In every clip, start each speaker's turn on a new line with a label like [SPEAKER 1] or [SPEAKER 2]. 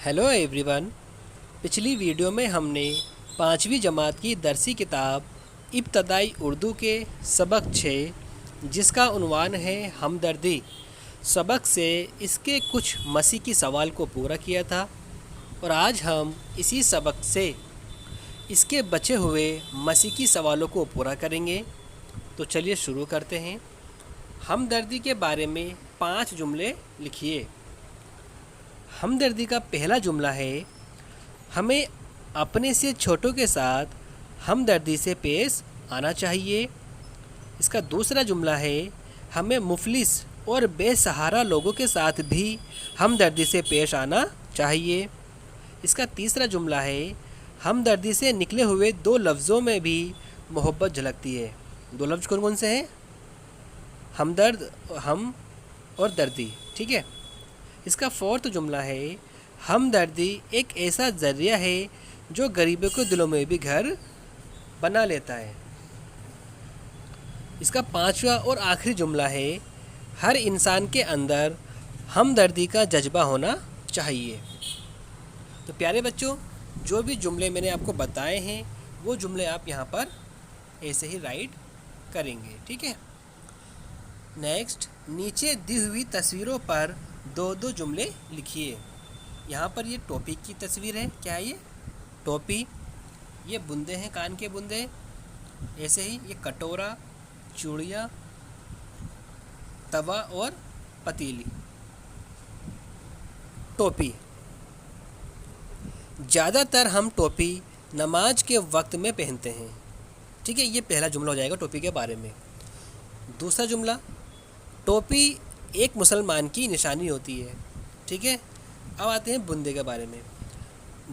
[SPEAKER 1] Hello everyone. पिछली video में हमने 5वीं जमात की दरसी किताब इब्तदाई उर्दू के सबक 6 जिसका उन्वान है हमदर्दी सबक से इसके कुछ मसीकी सवाल को पूरा किया था और आज हम इसी सबक से इसके बचे हुए मसीकी सवालों को पूरा करेंगे। तो चलिए शुरू करते हैं। हमदर्दी के बारे में 5 जुमले लिखिए। हमदर्दी का पहला जुमला है, हमें अपने से छोटों के साथ हमदर्दी से पेश आना चाहिए। इसका दूसरा जुमला है, हमें मुफलिस और बेसहारा लोगों के साथ भी हमदर्दी से पेश आना चाहिए। इसका तीसरा जुमला है, हमदर्दी से निकले हुए 2 लफ्ज़ों में भी मोहब्बत झलकती है। 2 लफ्ज़ कौन कौन से हैं? हमदर्द, हम और दर्दी। ठीक है। इसका 4था जुमला है, हमदर्दी एक ऐसा ज़रिया है जो गरीबों के दिलों में भी घर बना लेता है। इसका 5वां और आखिरी जुमला है, हर इंसान के अंदर हमदर्दी का जज्बा होना चाहिए। तो प्यारे बच्चों, जो भी जुमले मैंने आपको बताए हैं वो जुमले आप यहाँ पर ऐसे ही राइट करेंगे। ठीक है। नेक्स्ट, नीचे दी हुई तस्वीरों पर 2 जुमले लिखिए। यहाँ पर ये टोपी की तस्वीर है। क्या है ये? टोपी। ये बूंदे हैं, कान के बूंदे। ऐसे ही ये कटोरा, चूड़ियाँ, तवा और पतीली। टोपी। ज़्यादातर हम टोपी नमाज के वक्त में पहनते हैं। ठीक है, ये पहला जुमला हो जाएगा टोपी के बारे में। दूसरा जुमला, टोपी एक मुसलमान की निशानी होती है। ठीक है। अब आते हैं बुंदे के बारे में।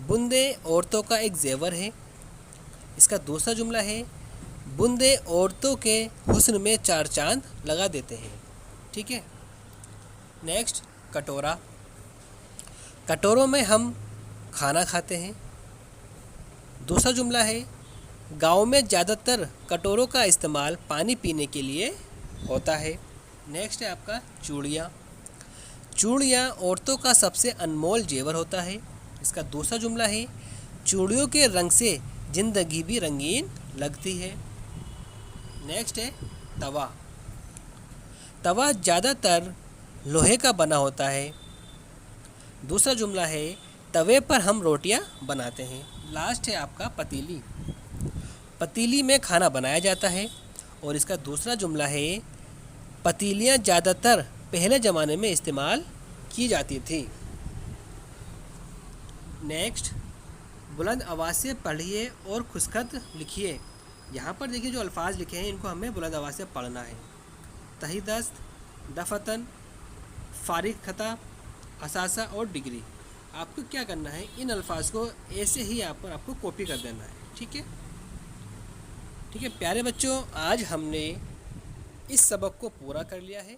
[SPEAKER 1] बुंदे औरतों का एक जेवर है। इसका दूसरा जुमला है, बुंदे औरतों के हुस्न में 4 चांद लगा देते हैं। ठीक है। नेक्स्ट, कटोरा। कटोरों में हम खाना खाते हैं। दूसरा जुमला है, गाँव में ज़्यादातर कटोरों का इस्तेमाल पानी पीने के लिए होता है। नेक्स्ट है आपका चूड़ियाँ। चूड़ियाँ औरतों का सबसे अनमोल जेवर होता है। इसका दूसरा जुमला है, चूड़ियों के रंग से ज़िंदगी भी रंगीन लगती है। नेक्स्ट है तवा। तवा ज़्यादातर लोहे का बना होता है। दूसरा जुमला है, तवे पर हम रोटियां बनाते हैं। लास्ट है आपका पतीली। पतीली में खाना बनाया जाता है और इसका दूसरा जुमला है, पतीलियाँ ज़्यादातर पहले ज़माने में इस्तेमाल की जाती थी। नेक्स्ट, बुलंद आवाज़ से पढ़िए और खुशखत लिखिए। यहाँ पर देखिए जो अल्फाज लिखे हैं इनको हमें बुलंद आवाज़ से पढ़ना है। तहीदस्त, दफतन, फारिग खता, असासा और डिग्री। आपको क्या करना है, इन अल्फाज को ऐसे ही आपको कॉपी कर देना है। ठीक है। ठीक है प्यारे बच्चों, आज हमने इस सबक को पूरा कर लिया है।